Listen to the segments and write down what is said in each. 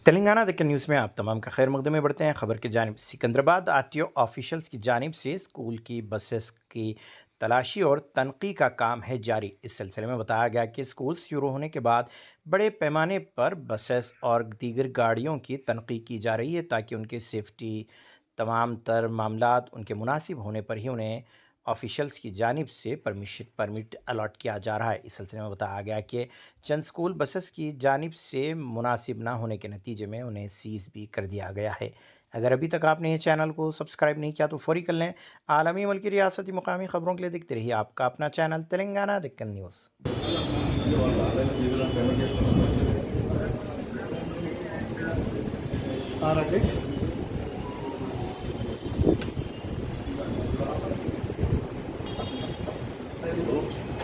तेलंगाना दिक्कत न्यूज़ में आप तमाम का खैर मकदम में बढ़ते हैं। खबर की जानिब सिकंदराबाद आरटीओ ऑफिशियल्स की जानिब से स्कूल की बसेस की तलाशी और तनक़ी का काम है जारी। इस सिलसिले में बताया गया कि स्कूल शुरू होने के बाद बड़े पैमाने पर बसेस और दीगर गाड़ियों की तनक़ी की जा रही है ताकि उनकी सेफ्टी तमाम तर मामलात उनके मुनासिब होने पर ही उन्हें ऑफिशियल्स की जानिब से परमिट अलॉट किया जा रहा है। इस सिलसिले में बताया गया कि चंद स्कूल बसेस की जानिब से मुनासिब ना होने के नतीजे में उन्हें सीज़ भी कर दिया गया है। अगर अभी तक आपने ये चैनल को सब्सक्राइब नहीं किया तो फ़ौरी कर लें। आलमी मुल्की रियासती मुकामी ख़बरों के लिए देखते रहिए आपका अपना चैनल तेलंगाना दिक्कत न्यूज़।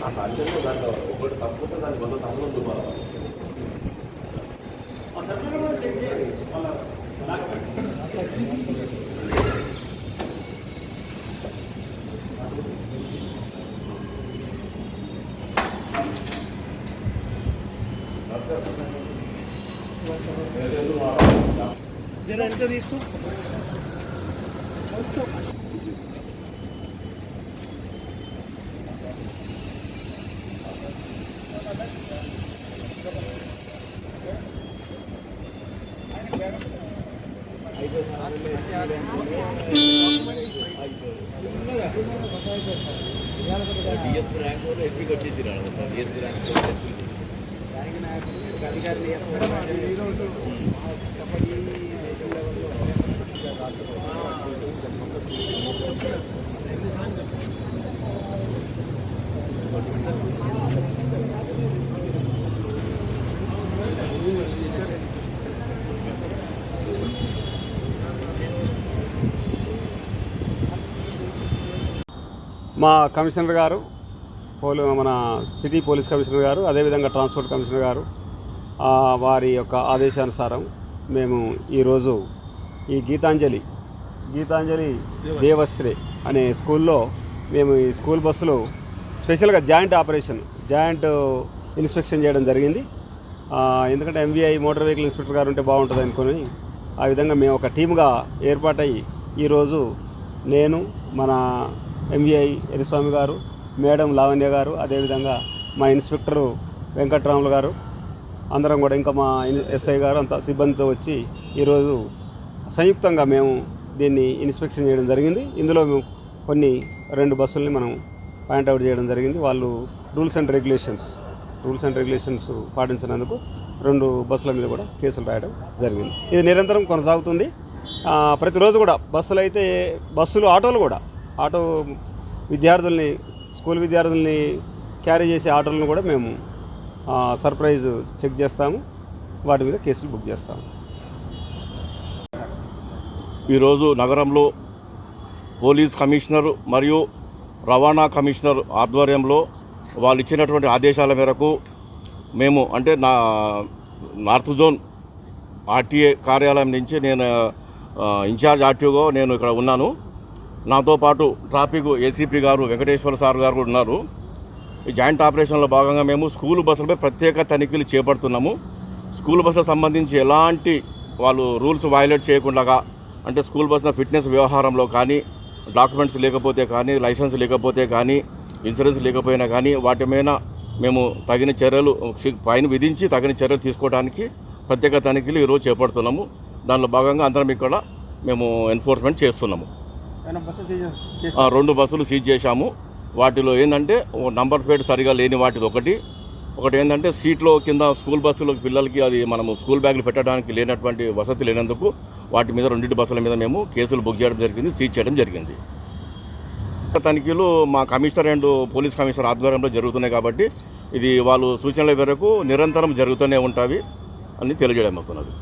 ఆ కంటెంట్లో దాంట్లో ఒకటి తప్పుకుంటే దానికి 100 తప్పులు దువ్వాలి. జరా ఎంత తీసుకో డిఎస్పీ ర్యాంక్ కూడా ఎస్పీకి వచ్చేసి డిఎస్పీ ర్యాంక్ మా కమిషనర్ గారు మన సిటీ పోలీస్ కమిషనర్ గారు అదేవిధంగా ట్రాన్స్పోర్ట్ కమిషనర్ గారు వారి యొక్క ఆదేశానుసారం మేము ఈరోజు ఈ గీతాంజలి దేవశ్రీ అనే స్కూల్లో మేము ఈ స్కూల్ బస్సులు స్పెషల్గా జాయింట్ ఇన్స్పెక్షన్ చేయడం జరిగింది. ఎందుకంటే ఎంవీఐ మోటార్ వెహికల్ ఇన్స్పెక్టర్ గారు ఉంటే బాగుంటుంది అనుకొని ఆ విధంగా మేము ఒక టీమ్గా ఏర్పాటై ఈరోజు నేను మన ఎంవీఐ ఎరిస్వామి గారు, మేడం లావణ్య గారు, అదేవిధంగా మా ఇన్స్పెక్టరు వెంకట్రాములు గారు అందరం కూడా ఇంకా మా ఎస్ఐ గారు అంత సిబ్బందితో వచ్చి ఈరోజు సంయుక్తంగా మేము దీన్ని ఇన్స్పెక్షన్ చేయడం జరిగింది. ఇందులో మేము కొన్ని 2 బస్సుల్ని మనం పాయింట్అవుట్ చేయడం జరిగింది. వాళ్ళు రూల్స్ అండ్ రెగ్యులేషన్స్ పాటించినందుకు 2 బస్సుల మీద కూడా కేసులు రాయడం జరిగింది. ఇది నిరంతరం కొనసాగుతుంది. ప్రతిరోజు కూడా ఆటోలు కూడా స్కూల్ విద్యార్థుల్ని క్యారీ చేసే ఆటోలను కూడా మేము సర్ప్రైజ్ చెక్ చేస్తాము. వాటి మీద కేసులు బుక్ చేస్తాము. ఈరోజు నగరంలో పోలీస్ కమిషనర్ మరియు రవాణా కమిషనర్ ఆధ్వర్యంలో వాళ్ళు ఇచ్చినటువంటి ఆదేశాల మేరకు మేము అంటే నార్త్ జోన్ ఆర్టీఏ కార్యాలయం నుంచి నేను ఇన్ఛార్జ్ ఆర్టీఓగా నేను ఇక్కడ ఉన్నాను. నాతో పాటు ట్రాఫిక్ ఏసీపీ గారు వెంకటేశ్వర సార్ గారు కూడా ఉన్నారు. ఈ జాయింట్ ఆపరేషన్లో భాగంగా మేము స్కూల్ బస్సులపై ప్రత్యేక తనిఖీలు చేపడుతున్నాము. స్కూల్ బస్సులకు సంబంధించి ఎలాంటి వాళ్ళు రూల్స్ వయలేట్ చేయకుండా అంటే స్కూల్ బస్సుల ఫిట్నెస్ వ్యవహారంలో కానీ, డాక్యుమెంట్స్ లేకపోతే కానీ, లైసెన్స్ లేకపోతే కానీ, ఇన్సూరెన్స్ లేకపోయినా కానీ వాటి మీద మేము తగిన చర్యలు ఫైన్ విధించి తగిన చర్యలు తీసుకోవడానికి ప్రత్యేక తనిఖీలు ఈరోజు చేపడుతున్నాము. దానిలో భాగంగా అందరం ఇక్కడ మేము ఎన్ఫోర్స్మెంట్ చేస్తున్నాము. 2 బస్సులు సీజ్ చేశాము. వాటిలో ఏంటంటే నంబర్ ప్లేట్ సరిగా లేని వాటిది ఒకటి ఏంటంటే సీట్లో కింద స్కూల్ బస్సులకు పిల్లలకి అది మనము స్కూల్ బ్యాగులు పెట్టడానికి లేనటువంటి వసతి లేనందుకు వాటి మీద 2 బస్సుల మీద మేము కేసులు బుక్ చేయడం జరిగింది, సీజ్ చేయడం జరిగింది. తనిఖీలు మా కమిషనర్ అండ్ పోలీస్ కమిషనర్ ఆధ్వర్యంలో జరుగుతున్నాయి కాబట్టి ఇది వాళ్ళు సూచనల మేరకు నిరంతరం జరుగుతూనే ఉంటాయి అని తెలియజేయడం అవుతున్నది.